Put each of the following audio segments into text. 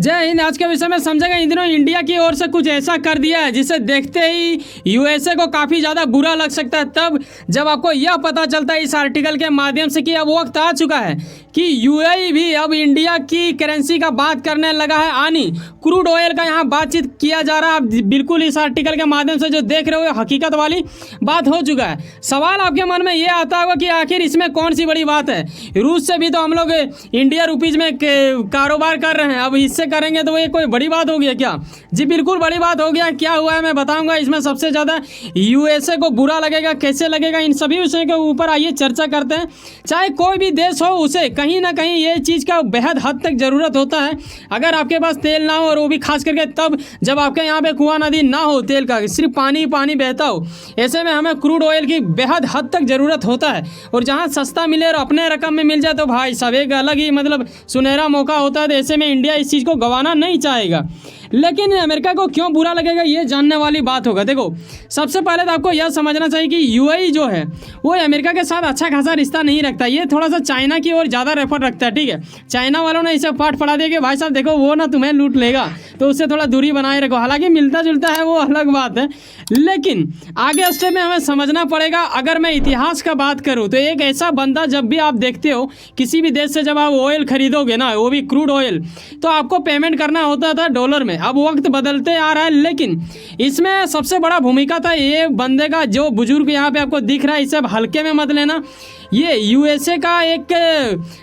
जय हिंद। आज के विषय में समझेगा इन दिनों इंडिया की ओर से कुछ ऐसा कर दिया है जिसे देखते ही यूएसए को काफ़ी ज़्यादा बुरा लग सकता है, तब जब आपको यह पता चलता है इस आर्टिकल के माध्यम से कि अब वक्त आ चुका है कि यूएई भी अब इंडिया की करेंसी का बात करने लगा है। आनी क्रूड ऑयल का यहाँ बातचीत किया जा रहा है। आप बिल्कुल इस आर्टिकल के माध्यम से जो देख रहे हो हकीकत वाली बात हो चुका है। सवाल आपके मन में ये आता होगा कि आखिर इसमें कौन सी बड़ी बात है। रूस से भी तो हम लोग इंडिया रुपीज़ में कारोबार कर रहे हैं, अब इससे करेंगे तो ये कोई बड़ी बात हो गया क्या? जी बिल्कुल बड़ी बात हो गया। क्या हुआ है मैं बताऊंगा। इसमें सबसे ज़्यादा यूएसए को बुरा लगेगा, कैसे लगेगा, इन सभी विषयों के ऊपर आइए चर्चा करते हैं। चाहे कोई भी देश हो उसे कहीं ना कहीं ये चीज़ का बेहद हद तक ज़रूरत होता है। अगर आपके पास तेल ना हो और वो भी खास करके तब जब आपके यहाँ पे कुआं नदी ना हो, तेल का सिर्फ पानी पानी बहता हो, ऐसे में हमें क्रूड ऑयल की बेहद हद तक ज़रूरत होता है। और जहाँ सस्ता मिले और अपने रकम में मिल जाए तो भाई सब एक अलग ही मतलब सुनहरा मौका होता है। तो ऐसे में इंडिया इस चीज़ को गंवाना नहीं चाहेगा। लेकिन अमेरिका को क्यों बुरा लगेगा ये जानने वाली बात होगा। देखो सबसे पहले तो आपको यह समझना चाहिए कि यूएई जो है वो अमेरिका के साथ अच्छा खासा रिश्ता नहीं रखता। ये थोड़ा सा चाइना की ओर ज़्यादा रेफर रखता है। ठीक है, चाइना वालों ने इसे पाठ पढ़ा दिया कि भाई साहब देखो वो ना तुम्हें लूट लेगा, तो उससे थोड़ा दूरी बनाए रखो। हालांकि मिलता जुलता है वो अलग बात है, लेकिन आगे स्टेप में हमें समझना पड़ेगा। अगर मैं इतिहास का बात करूँ तो एक ऐसा बंदा, जब भी आप देखते हो किसी भी देश से जब आप ऑयल खरीदोगे ना, वो भी क्रूड ऑयल, तो आपको पेमेंट करना होता था डॉलर में। अब वक्त बदलते आ रहा है, लेकिन इसमें सबसे बड़ा भूमिका था ये बंदे का, जो बुजुर्ग यहाँ पे आपको दिख रहा है। इसे अब हल्के में मत लेना। ये यूएसए का एक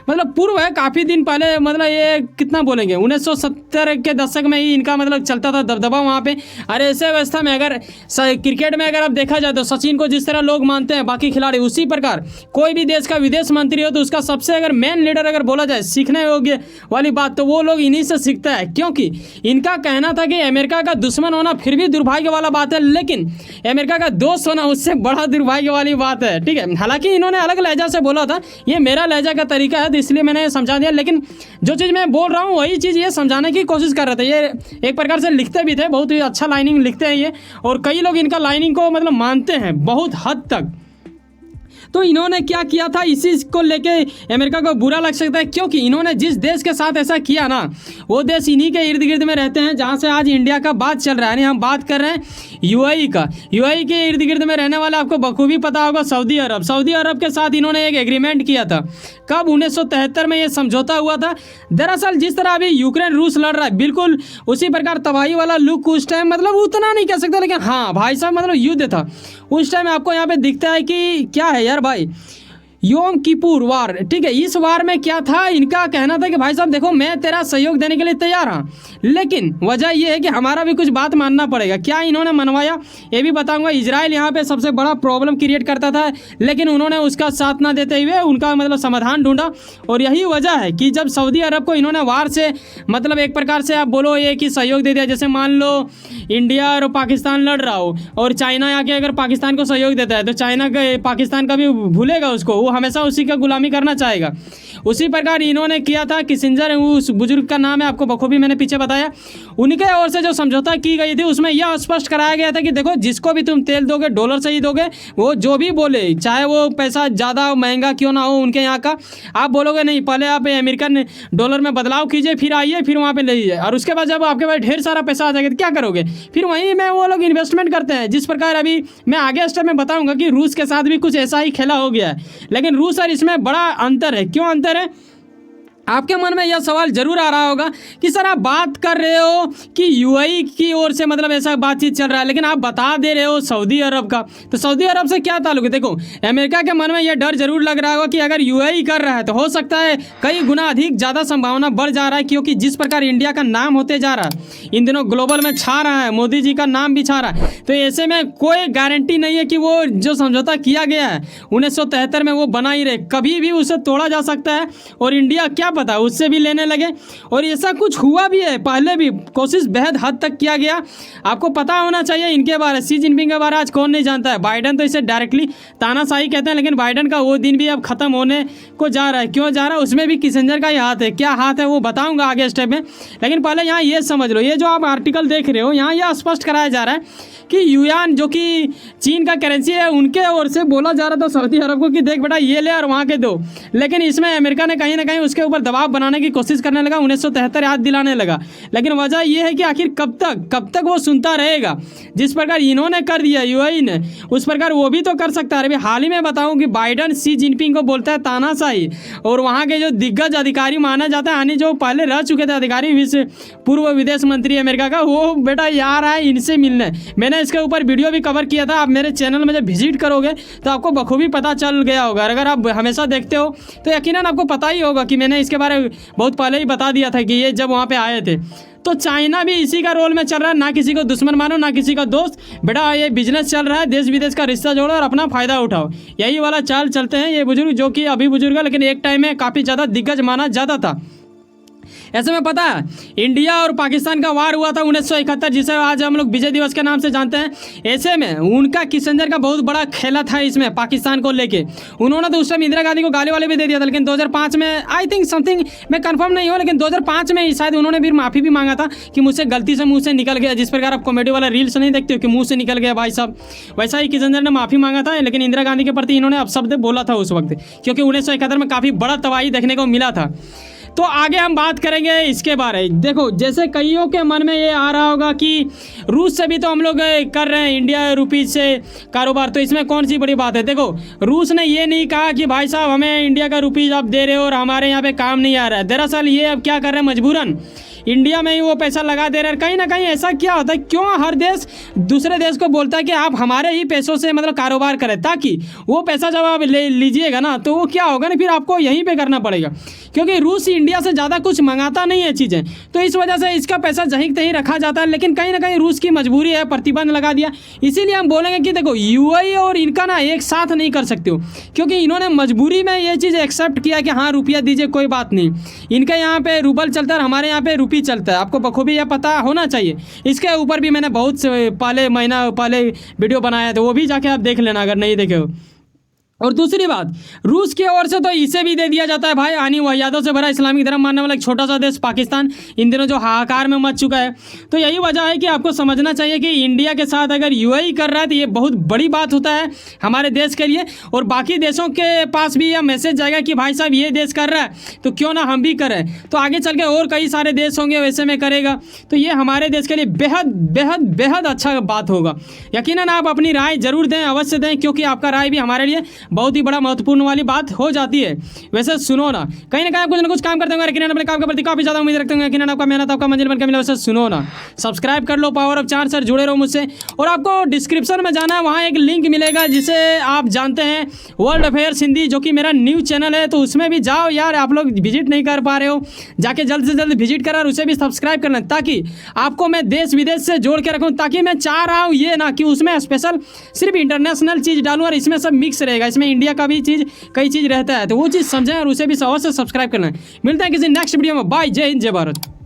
मतलब पूर्व है, काफ़ी दिन पहले, मतलब ये कितना बोलेंगे 1970 के दशक में ही इनका मतलब चलता था दबदबा वहाँ पे। अरे ऐसे व्यवस्था में अगर क्रिकेट में अगर आप देखा जाए तो सचिन को जिस तरह लोग मानते हैं बाकी खिलाड़ी, उसी प्रकार कोई भी देश का विदेश मंत्री हो तो उसका सबसे अगर मेन लीडर अगर बोला जाए सीखने योग्य वाली बात, तो वो लोग इन्हीं से सीखता है। क्योंकि इनका कहना था कि अमेरिका का दुश्मन होना फिर भी दुर्भाग्य वाला बात है, लेकिन अमेरिका का दोस्त होना उससे बड़ा दुर्भाग्य वाली बात है। ठीक है, हालांकि इन्होंने अलग लहजा से बोला था, ये मेरा लहजा का तरीका है तो इसलिए मैंने समझा दिया, लेकिन जो चीज़ मैं बोल रहा हूँ वही चीज़ ये समझाने की कोशिश कर रहे थे। ये एक प्रकार से लिखते भी थे, बहुत ही अच्छा लाइनिंग लिखते हैं ये, और कई लोग इनका लाइनिंग को मतलब मानते हैं बहुत हद तक। तो इन्होंने क्या किया था, इसी को लेके अमेरिका को बुरा लग सकता है, क्योंकि इन्होंने जिस देश के साथ ऐसा किया ना, वो देश इन्हीं के इर्द गिर्द में रहते हैं जहाँ से आज इंडिया का बात चल रहा है। यानी हम बात कर रहे हैं यूएई का। यूएई के इर्द गिर्द में रहने वाले आपको बखूबी पता होगा सऊदी अरब। सऊदी अरब के साथ इन्होंने एक एग्रीमेंट किया था। कब? 1973 में ये समझौता हुआ था। दरअसल जिस तरह अभी यूक्रेन रूस लड़ रहा है, बिल्कुल उसी प्रकार तबाही वाला लुक उस टाइम, मतलब उतना नहीं कह सकते, लेकिन हाँ भाई साहब मतलब युद्ध था उस टाइम। आपको यहाँ पे दिखता है कि क्या है यार भाई, योम किपुर वार। ठीक है, इस वार में क्या था, इनका कहना था कि भाई साहब देखो मैं तेरा सहयोग देने के लिए तैयार हूँ, लेकिन वजह यह है कि हमारा भी कुछ बात मानना पड़ेगा। क्या इन्होंने मनवाया ये भी बताऊंगा। इजराइल यहाँ पे सबसे बड़ा प्रॉब्लम क्रिएट करता था, लेकिन उन्होंने उसका साथ ना देते हुए उनका मतलब समाधान ढूंढा, और यही वजह है कि जब सऊदी अरब को इन्होंने वार से मतलब एक प्रकार से आप बोलो ये कि सहयोग दे दिया। जैसे मान लो इंडिया और पाकिस्तान लड़ रहा हो और चाइना आके अगर पाकिस्तान को सहयोग देता है तो चाइना पाकिस्तान का भी भूलेगा उसको, हमेशा उसी का गुलामी करना चाहेगा। उसी प्रकार इन्होंने किया था। किसिंजर उस बुजुर्ग का नाम है, आपको बखूबी मैंने पीछे बताया। उनके ओर से जो समझौता की गई थी उसमें यह स्पष्ट कराया गया था कि देखो जिसको भी तुम तेल दोगे डॉलर से ही दोगे, वो जो भी बोले चाहे वो पैसा ज़्यादा महंगा क्यों ना हो उनके यहाँ का, आप बोलोगे नहीं पहले आप अमेरिकन डॉलर में बदलाव कीजिए फिर आइए फिर वहाँ पर ले लीजिए, और उसके बाद जब आपके पास ढेर सारा पैसा आ जाएगा तो क्या करोगे, फिर वहीं में वो लोग इन्वेस्टमेंट करते हैं। जिस प्रकार अभी मैं आगे स्टेप में बताऊँगा कि रूस के साथ भी कुछ ऐसा ही खेला हो गया है, लेकिन रूस और इसमें बड़ा अंतर है। क्यों अंतर है? आपके मन में यह सवाल जरूर आ रहा होगा कि सर आप बात कर रहे हो कि यूएई की ओर से मतलब ऐसा बातचीत चल रहा है, लेकिन आप बता दे रहे हो सऊदी अरब का, तो सऊदी अरब से क्या ताल्लुक है? देखो अमेरिका के मन में यह डर जरूर लग रहा होगा कि अगर यूएई कर रहा है तो हो सकता है कई गुना अधिक ज़्यादा संभावना बढ़ जा रहा है, क्योंकि जिस प्रकार इंडिया का नाम होते जा रहा है इन दिनों ग्लोबल में छा रहा है, मोदी जी का नाम भी छा रहा है, तो ऐसे में कोई गारंटी नहीं है कि वो जो समझौता किया गया है 1973 में वो बना ही रहे, कभी भी उसे तोड़ा जा सकता है। और इंडिया क्या पता उससे भी लेने लगे, और ऐसा कुछ हुआ भी है पहले भी, कोशिश बेहद हद तक किया गया। आपको पता होना चाहिए इनके बारे, शी जिनपिंग के बारे आज कौन नहीं जानता है। बाइडन तो इसे डायरेक्टली तानाशाही कहते हैं, लेकिन बाइडन का वो दिन भी अब खत्म होने को जा रहा है। क्यों जा रहा है? उसमें भी किसिंजर का ही हाथ है। क्या हाथ है वो बताऊंगा आगे स्टेप में, लेकिन पहले यहाँ ये समझ लो, ये जो आप आर्टिकल देख रहे हो यहाँ यह स्पष्ट कराया जा रहा है कि युआन जो कि चीन का करेंसी है उनके ओर से बोला जा रहा था सऊदी अरब को कि देख बेटा ये ले और वहाँ के दो, लेकिन इसमें अमेरिका ने कहीं ना कहीं उसके ऊपर दबाव बनाने की कोशिश करने लगा, 1973 याद दिलाने लगा। लेकिन वजह यह है कि आखिर कब तक वो सुनता रहेगा। जिस प्रकार इन्होंने कर दिया यूएई ने, उस प्रकार वो भी तो कर सकता है। अभी हाल ही में बताऊं कि बाइडन सी जिनपिंग को बोलता है तानाशाही, और वहाँ के जो दिग्गज अधिकारी माना जाता है, यानी जो पहले रह चुके थे अधिकारी, पूर्व विदेश मंत्री अमेरिका का, वो बेटा यार है इनसे मिलने। मैंने इसके ऊपर वीडियो भी कवर किया था, आप मेरे चैनल में जब विजिट करोगे तो आपको बखूबी पता चल गया होगा। अगर आप हमेशा देखते हो तो यकीनन आपको पता ही होगा कि मैंने इसके बारे में बहुत पहले ही बता दिया था कि ये जब वहाँ पे आए थे। तो चाइना भी इसी का रोल में चल रहा है, ना किसी को दुश्मन मानो ना किसी का दोस्त, बेटा ये बिजनेस चल रहा है, देश विदेश का रिश्ता जोड़ो और अपना फायदा उठाओ, यही वाला चाल चलते हैं ये बुजुर्ग, जो कि अभी बुजुर्ग है लेकिन एक टाइम में काफ़ी ज़्यादा दिग्गज माना जाता था। ऐसे में पता है इंडिया और पाकिस्तान का वार हुआ था 1971, जिसे आज हम लोग विजय दिवस के नाम से जानते हैं। ऐसे में उनका किसिंजर का बहुत बड़ा खेला था इसमें पाकिस्तान को लेके। उन्होंने तो उस टाइम इंदिरा गांधी को गाली वाले भी दे दिया था, लेकिन 2005 में आई थिंक समथिंग, मैं कंफर्म नहीं हूँ, लेकिन 2005 में शायद उन्होंने फिर माफ़ी भी मांगा था कि मुझसे गलती से मुँह से निकल गया। जिस प्रकार आप कॉमेडी वाला रील्स नहीं देखते हो कि मुँह से निकल गया भाई साहब, वैसा ही किसिंजर ने माफ़ी मांगा था। लेकिन इंदिरा गांधी के प्रति इन्होंने अपशब्द बोला था उस वक्त, क्योंकि 1971 में काफ़ी बड़ा तबाही देखने को मिला था। तो आगे हम बात करेंगे इसके बारे। देखो जैसे कईयों के मन में ये आ रहा होगा कि रूस से भी तो हम लोग कर रहे हैं इंडिया रुपीज़ से कारोबार, तो इसमें कौन सी बड़ी बात है। देखो रूस ने ये नहीं कहा कि भाई साहब हमें इंडिया का रुपीज़ आप दे रहे हो और हमारे यहाँ पे काम नहीं आ रहा है। दरअसल ये अब क्या कर रहे हैं, मजबूरन इंडिया में ही वो पैसा लगा दे रहे हैं। कहीं ना कहीं ऐसा क्या होता है, क्यों हर देश दूसरे देश को बोलता है कि आप हमारे ही पैसों से मतलब कारोबार करें, ताकि वो पैसा जब आप ले लीजिएगा ना तो वो क्या होगा ना, फिर आपको यहीं पे करना पड़ेगा, क्योंकि रूस इंडिया से ज़्यादा कुछ मंगाता नहीं है चीज़ें, तो इस वजह से इसका पैसा जहीं तहीं रखा जाता है। लेकिन कहीं ना कहीं रूस की मजबूरी है, प्रतिबंध लगा दिया। इसीलिए हम बोलेंगे कि देखो यूएई और इनका ना एक साथ नहीं कर सकते हो, क्योंकि इन्होंने मजबूरी में ये चीज़ एक्सेप्ट किया कि हाँ रुपया दीजिए कोई बात नहीं, इनके यहाँ पे रूबल चलता है, हमारे यहाँ पे रुपी चलता है। आपको बखूबी यह पता होना चाहिए। इसके ऊपर भी मैंने बहुत महीना पहले वीडियो बनाया था, वो भी जाके आप देख लेना अगर नहीं देखे हो। और दूसरी बात, रूस की ओर से तो इसे भी दे दिया जाता है भाई, आनी वाहियातों से भरा इस्लामिक धर्म मानने वाला एक छोटा सा देश पाकिस्तान इन दिनों जो हाहाकार में मच चुका है। तो यही वजह है कि आपको समझना चाहिए कि इंडिया के साथ अगर यूएई कर रहा है तो ये बहुत बड़ी बात होता है हमारे देश के लिए, और बाकी देशों के पास भी यह मैसेज जाएगा कि भाई साहब ये देश कर रहा है तो क्यों ना हम भी करें। तो आगे चल के और कई सारे देश होंगे वैसे में करेगा, तो ये हमारे देश के लिए बेहद बेहद बेहद अच्छा बात होगा। यकीनन आप अपनी राय जरूर दें, अवश्य दें, क्योंकि आपका राय भी हमारे लिए बहुत ही बड़ा महत्वपूर्ण वाली बात हो जाती है। वैसे सुनो ना, कहीं ना कहीं कुछ ना कुछ काम करते होंगे, लेकिन अपने काम के प्रति काफी ज्यादा उम्मीद रखते होंगे, लेकिन आपका मेहनत आपका मंजिल बनकर मिला। वैसे सुनो ना, सब्सक्राइब कर low power of chance sir, जुड़े रहो मुझसे। और आपको डिस्क्रिप्शन में जाना है, वहाँ एक लिंक मिलेगा जिसे आप जानते हैं वर्ल्ड अफेयर्स हिंदी, जो कि मेरा न्यूज़ चैनल है, तो उसमें भी जाओ यार। आप लोग विजिट नहीं कर पा रहे हो, जाके जल्द से जल्द विजिट करा और उसे भी सब्सक्राइब करना, ताकि आपको मैं देश विदेश से जोड़ के रखूँ। ताकि मैं चाह रहा हूँ ये ना कि उसमें स्पेशल सिर्फ इंटरनेशनल चीज़ डालूँ और इसमें सब मिक्स रहेगा, इसमें इंडिया का भी चीज़ कई चीज़ रहता है, तो वो चीज़ समझें और उसे भी अवश्य सब्सक्राइब करना है। मिलते हैं किसी नेक्स्ट वीडियो में, बाय, जय हिंद, जय भारत।